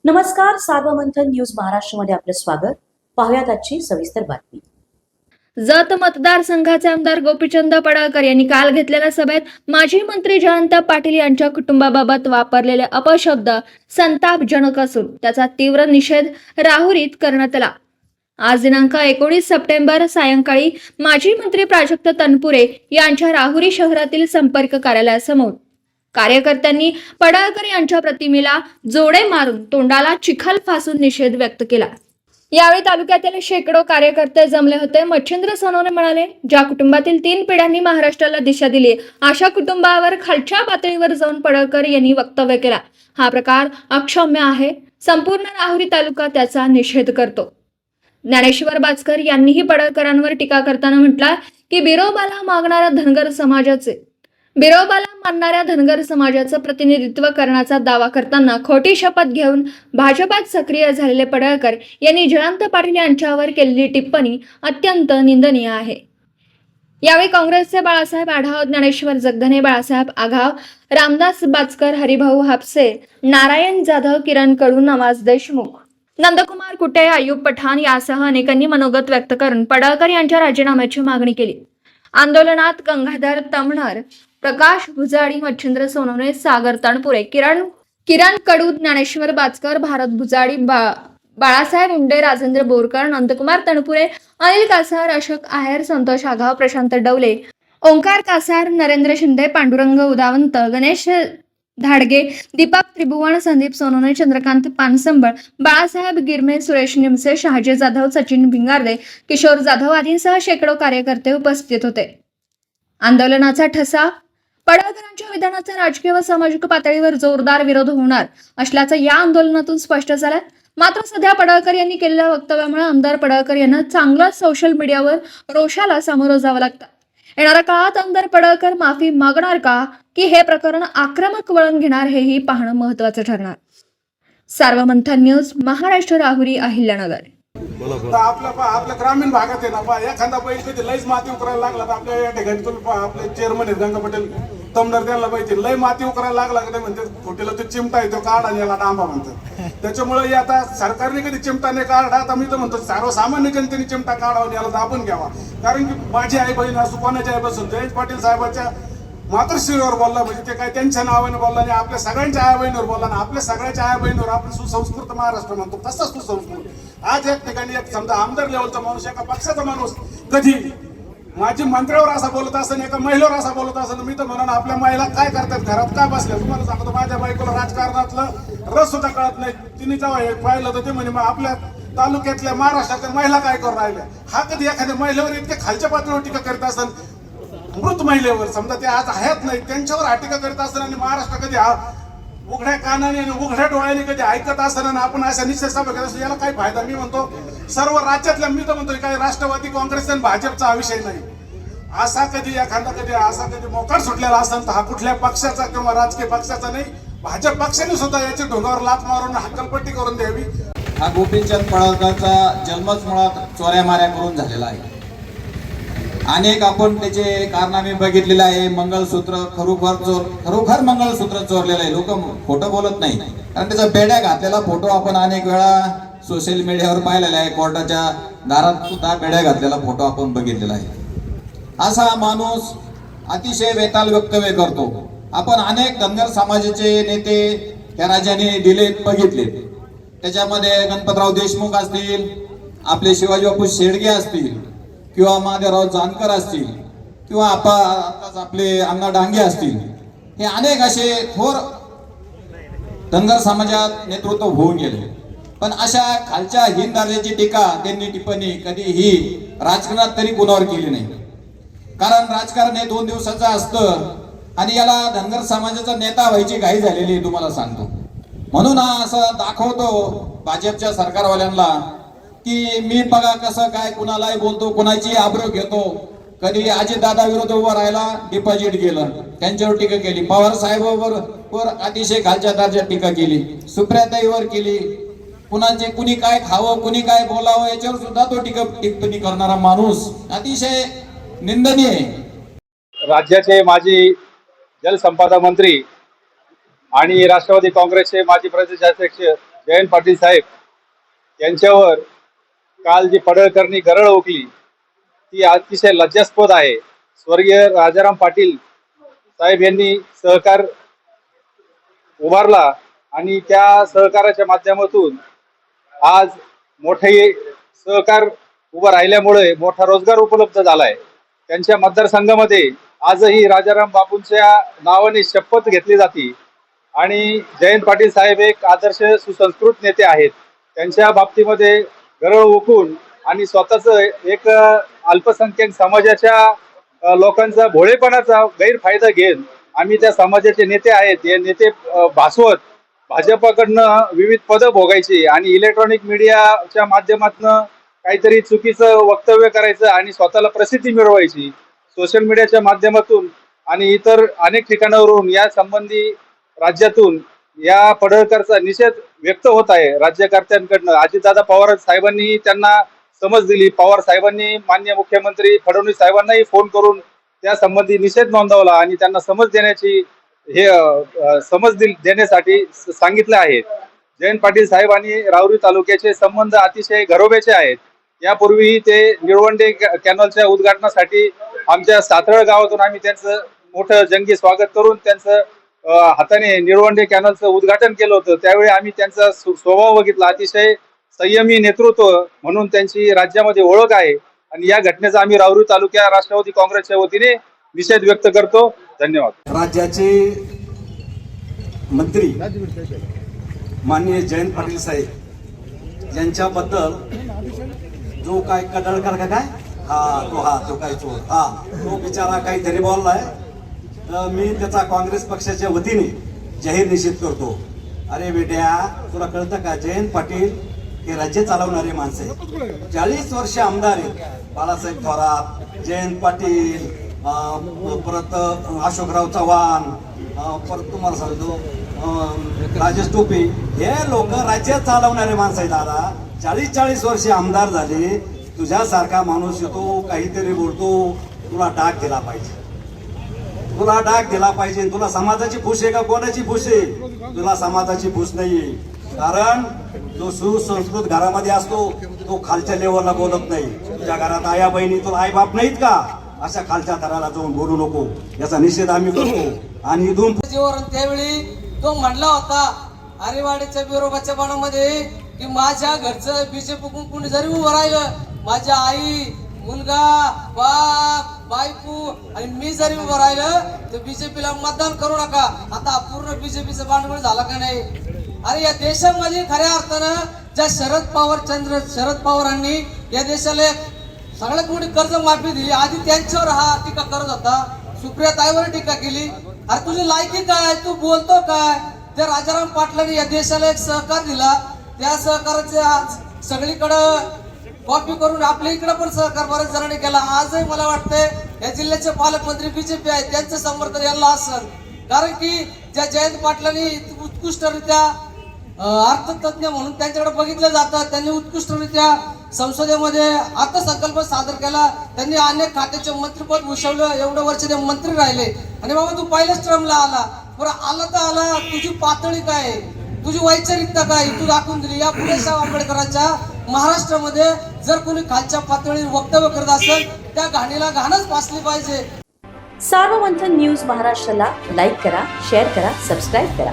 नमस्कार, सार्वमंथन न्यूज महाराष्ट्रमध्ये आपलं स्वागत. पाहुयात आजची सविस्तर बातमी. जत मतदारसंघाचे आमदार गोपीचंद पडळकर यांनी काल घेतलेल्या सभेत माजी मंत्री जयंत पाटील यांच्या कुटुंबाबाबत वापरलेले अपशब्द संतापजनक असून त्याचा तीव्र निषेध राहुरीत करण्यात आला. आज दिनांक 19 सप्टेंबर सायंकाळी माजी मंत्री प्राजक्त तनपुरे यांच्या राहुरी शहरातील संपर्क कार्यालयासमोर कार्यकर्त्यांनी पडळकर यांच्या प्रतिमेला जोडे मारून तोंडाला चिखल फासून निषेध व्यक्त केला. यावेळी तालुक्यातील शेकडो कार्यकर्ते जमले होते. मच्छिंद्र सोनवणे म्हणाले, ज्या कुटुंबातील 3 पिढ्यांनी महाराष्ट्राला दिशा दिली अशा कुटुंबावर खालच्या पातळीवर जाऊन पडळकर यांनी वक्तव्य केला. हा प्रकार अक्षम्य आहे. संपूर्ण राहुरी तालुका त्याचा निषेध करतो. ज्ञानेश्वर बाचकर यांनीही पडळकरांवर टीका करताना म्हटलं की बिरोबाला मानणाऱ्या धनगर समाजाचं प्रतिनिधित्व करण्याचा दावा करताना खोटी शपथ घेऊन भाजपात सक्रिय झालेले पडळकर यांनी जयंत पाटील यांच्यावर केलेली टिप्पणी अत्यंत निंदनीय आहे. यावेळी काँग्रेसचे बाळासाहेब आढाव, ज्ञानेश्वर जगधने, बाळासाहेब आघाव, रामदास बाचकर, हरिभाऊ हापसे, नारायण जाधव, किरण कडू, नवाज देशमुख, नंदकुमार कुटे, अयूब पठाण यासह अनेकांनी मनोगत व्यक्त करून पडळकर यांच्या राजीनाम्याची मागणी केली. आंदोलनात गंगाधर तमणर, प्रकाश भुजाडी, मच्छिंद्र सोनवणे, सागर तणपुरे, किरण कडू, ज्ञानेश्वर बाचकर, भारत भुजाडी, बाळासाहेब उंडे, राजेंद्र बोरकर, नंदकुमार तणपुरे, अनिल कासार, अशोक आहेर, संतोष आघाव, प्रशांत डवले, ओंकार कासार, नरेंद्र शिंदे, पांडुरंग उदावंत, गणेश धाडगे, दीपक त्रिभुवन, संदीप सोनवणे, चंद्रकांत पानसंबळ, बाळासाहेब गिरमे, सुरेश निमसे, शहाजी जाधव, सचिन भिंगारदे, किशोर जाधव आदींसह शेकडो कार्यकर्ते उपस्थित होते. आंदोलनाचा ठसा. पडळकरांच्या विधानाचा राजकीय व सामाजिक पातळीवर जोरदार विरोध होणार असल्याचं या आंदोलनातून स्पष्ट झालं. मात्र सध्या पडळकर यांनी केलेल्या वक्तव्यामुळे आमदार पडळकर यांना चांगलंच सोशल मीडियावर रोषाला सामोरं जावं लागतं. येणाऱ्या काळात आमदार पडळकर माफी मागणार का, की हे प्रकरण आक्रमक वळण घेणार, हेही पाहणं महत्वाचं ठरणार. सार्वमंथन न्यूज महाराष्ट्र, राहुरी, अहिल्यानगर. आपल्या ग्रामीण भागात आहे ना, एखादा बैल कधी लईच माती उकरायला लागला तर आपल्या या ठिकाणी तुम्ही आपले चेअरमन आहेत गंगा पटेल तमनर, त्यांना पाहिजे लई माती उकरायला लागला का ते म्हणते खोटीला तो चिमटा आहे तो काढ आणि याला डांबा म्हणतात. त्याच्यामुळे आता सरकारने कधी चिमटा नाही काढा, आता मी तर म्हणतो सर्वसामान्य जनतेने चिमटा काढावा आणि याला दाबून घ्यावा. कारण की माझी आई बहीण असो, कोणाची आई बसून जयंत पाटील साहेबांच्या मातृश्रीवर बोलला म्हणजे ते काय त्यांच्या नावाने बोलला आणि आपल्या सगळ्यांच्या आया बहिणीवर बोलला आणि आपल्या सगळ्याच्या आया बहिणीवर आपण सुसंस्कृत महाराष्ट्र म्हणतो तसा सुसंस्कृत. आज एक ठिकाणी एक समजा आमदार लेवलचा माणूस, एका पक्षाचा माणूस कधी माझी मंत्र्यावर असा बोलत असेल, एका महिलेवर असा बोलत असेल, मी तर म्हणून आपल्या महिला काय करतात घरात काय बसल्या. तुम्हाला सांगतो माझ्या बायकोला राजकारणातलं रस सुद्धा कळत नाही. तिने जेव्हा हे पाहिलं तर ते म्हणे मग आपल्या तालुक्यातल्या महाराष्ट्रातल्या महिला काय करून राहिल्या. हा कधी एखाद्या महिलेवर इतक्या खालच्या पातळीवर टीका करत असेल, मृत महिलेवर समजा ते आज आहेत नाही त्यांच्यावर हा टीका करत असेल आणि महाराष्ट्र कधी उघड्या कानाने आणि उघड्या डोळ्याने कधी ऐकत असताना आणि आपण अशा निश्चित सभा करत असतो, याला काय फायदा. मी म्हणतो सर्व राज्यातल्या, मी तर म्हणतोय काय राष्ट्रवादी काँग्रेस आणि भाजपचा हा विषय नाही. असा कधी मोकार सुटलेला असेल तर हा कुठल्या पक्षाचा किंवा राजकीय पक्षाचा नाही, भाजप पक्षाने सुद्धा याच्या ढोंगावर लाथ मारून हक्कलपट्टी करून द्यावी. हा गोपीचंद पडळकरचा जन्मच मुळात चोऱ्या माऱ्या करून झालेला आहे. अनेक आपण त्याचे कारनामे बघितलेले आहे. मंगळसूत्र खरोखर मंगळसूत्र चोरलेलं आहे. लोक खोटं बोलत नाही, कारण त्याचा बेड्या घातलेला फोटो आपण अनेक वेळा सोशल मीडियावर पाहिलेला आहे. कोर्टाच्या दारात सुद्धा बेड्या घातलेला फोटो आपण बघितलेला आहे. असा माणूस अतिशय बेताल वक्तव्य करतो. आपण अनेक धनगर समाजाचे नेते या राज्याने दिलेत, बघितलेत. त्याच्यामध्ये गणपतराव देशमुख असतील, आपले शिवाजी बापू शेडगे असतील, किंवा महादेवराव जानकर असतील, किंवा आताच आपले अण्णा डांगे असतील, हे अनेक असे थोर धनगर समाजात नेतृत्व होऊन गेले. पण अशा खालच्या हीन दर्जाची टीका त्यांनी टिप्पणी कधीही राजकारणात तरी कोणावर केली नाही. कारण राजकारण हे 2 दिवसाचं असतं आणि याला धनगर समाजाचा नेता व्हायची घाई झालेली आहे, तुम्हाला सांगतो. म्हणून हा असं दाखवतो भाजपच्या सरकारवाल्यांना की मी बघा कसं काय कुणालाही बोलतो, कुणाची आबरू घेतो. कधी अजितदादा विरोध उभा राहिला, डिपॉझिट गेलं, त्यांच्यावर टीका केली. पवार साहेबांवर अतिशय खालच्या दर्जात टीका केली, सुप्रियाताईवर केली. कुणी काय खावं, कुणी काय बोलावं याच्यावर सुद्धा तो टिप्पणी करणारा माणूस अतिशय निंदनीय आहे. राज्याचे माजी जलसंपदा मंत्री आणि राष्ट्रवादी काँग्रेसचे माजी प्रदेशाध्यक्ष जयंत पाटील साहेब यांच्यावर काल जी पडळकरनी गरळ ओकली ती अतिशय लज्जास्पद आहे. स्वर्गीय राजाराम पाटील साहेब यांनी सहकार उभारला आणि त्या सहकाराच्या माध्यमातून आज मोठे सहकार उभं राहिल्यामुळे मोठा रोजगार उपलब्ध झालाय. त्यांच्या मतदारसंघामध्ये आजही राजाराम बापूंच्या नावाने शपथ घेतली जाते आणि जयंत पाटील साहेब एक आदर्श सुसंस्कृत नेते आहेत. त्यांच्या बाबतीमध्ये गरळ ओकून आणि स्वतःच एक अल्पसंख्याक समाजाच्या लोकांचा भोळेपणाचा गैरफायदा घेत आम्ही त्या समाजाचे नेते आहेत हे नेते भासवत भाजपाकडनं विविध पदं भोगायची आणि इलेक्ट्रॉनिक मीडियाच्या माध्यमातून काहीतरी चुकीचं वक्तव्य करायचं आणि स्वतःला प्रसिद्धी मिळवायची. सोशल मीडियाच्या माध्यमातून आणि इतर अनेक ठिकाणावरून या संबंधी राज्यातून या पडळकरचा निषेध व्यक्त होत आहे राज्यकर्त्यांकडनं. अजितदादा पवार साहेबांनी त्यांना समज दिली. पवार साहेबांनी माननीय मुख्यमंत्री फडणवीस साहेबांनाही फोन करून त्या संबंधी निषेध नोंदवला आणि त्यांना समज देण्याची देण्यासाठी सांगितले आहेत. जयंत पाटील साहेब आणि राहुरी तालुक्याचे संबंध अतिशय घरोब्याचे आहेत. यापूर्वीही ते निळवंडे कॅनलच्या उद्घाटनासाठी आमच्या सातरळ गावातून आम्ही त्यांचं मोठं जंगी स्वागत करून त्यांचं हाताने निळवंडे कॅनलचं उद्घाटन केलं होतं. त्यावेळी आम्ही त्यांचा स्वभाव बघितला. अतिशय संयमी नेतृत्व म्हणून त्यांची राज्यामध्ये ओळख आहे आणि या घटनेचा आम्ही राहुरी तालुक्या राष्ट्रवादी काँग्रेसच्या वतीने निषेध व्यक्त करतो. धन्यवाद. राज्याचे मंत्री माननीय जयंत पाटील साहेब यांच्याबद्दल जो काय कडळकर का काय तो काय चोर तो बिचारा काहीतरी बोललाय, तर मी त्याचा काँग्रेस पक्षाच्या वतीने जाहीर निषेध करतो. अरे बेट्या, तुला कळतं का? जयंत पाटील हे राज्य चालवणारे माणसं आहेत. 40 वर्ष आमदार आहेत. बाळासाहेब थोरात, जयंत पाटील, परत अशोकराव चव्हाण, परत तुम्हाला सांगतो राजेश टोपे, हे लोक राज्य चालवणारे माणसं आहेत. दादा 40 वर्ष आमदार झाले. तुझ्यासारखा माणूस येतो, काहीतरी बोलतो, तुला डाग दिला पाहिजे. तुला समाजाची फूस आहे का कोणाची फूस आहे? तुला समाजाची फूस नाहीये. कारण जो सुसंस्कृत घरामध्ये असतो तो खालच्या लेवलला बोलत नाही. तुझ्या घरात आया बहिणी तुला आई बाप नाहीत का? अशा खालच्या थराला जाऊन बोलू नको, याचा निषेध आम्ही करतो. आणि इथून त्यावेळी तो म्हणला होता आरेवाडीच्या बिरोबाच्या बाणामध्ये की माझ्या घरचं बीजेपी कुणी जरी उभं राहिलं, माझ्या आई, मुलगा, बाप, बायको आणि मी जरी उभं राहिलं तर बीजेपीला मतदान करू नका. आता पूर्ण बीजेपीचं भांडवल झाला का नाही? अरे या देशामध्ये खऱ्या अर्थानं ज्या शरद पवारांनी या देशाला सगळ्यात मोठी कर्ज माफी दिली, आधी त्यांच्यावर हा टीका करत होता, सुप्रियाताईवर टीका केली. अरे तुझी लायकी काय? तू बोलतो काय? त्या राजाराम पाटलांनी या देशाला एक सहकार दिला, त्या सहकाराचे आज सगळीकडं कॉपी करून आपल्या इकडे पण सहकार बऱ्याच जणांनी केला. आजही मला वाटतंय या जिल्ह्याचे पालकमंत्री बीजेपी आहेत, त्यांचं समर्थन याला असेल. कारण की ज्या जयंत पाटलांनी उत्कृष्टरित्या अर्थतज्ञ म्हणून त्यांच्याकडे बघितलं जातं, त्यांनी उत्कृष्टरित्या संसदेमध्ये अर्थसंकल्प सादर केला, त्यांनी अनेक खात्याचे मंत्रिपद भूषवलं, एवढं वर्ष ते मंत्री राहिले. आणि बाबा तू पहिल्याच टर्मला आला, बरं आला तर आला, तुझी पातळी काय, तुझी वैचारिकता काय तू दाखवून दिली. या फुलेशाह आंबेडकरांच्या महाराष्ट्रामध्ये जर कोणी खालच्या पातळीवर वक्तव्य करत असेल त्या घाणीला घाणच पासली पाहिजे. सार्वमंथन न्यूज महाराष्ट्राला लाईक करा, शेअर करा, सबस्क्राईब करा.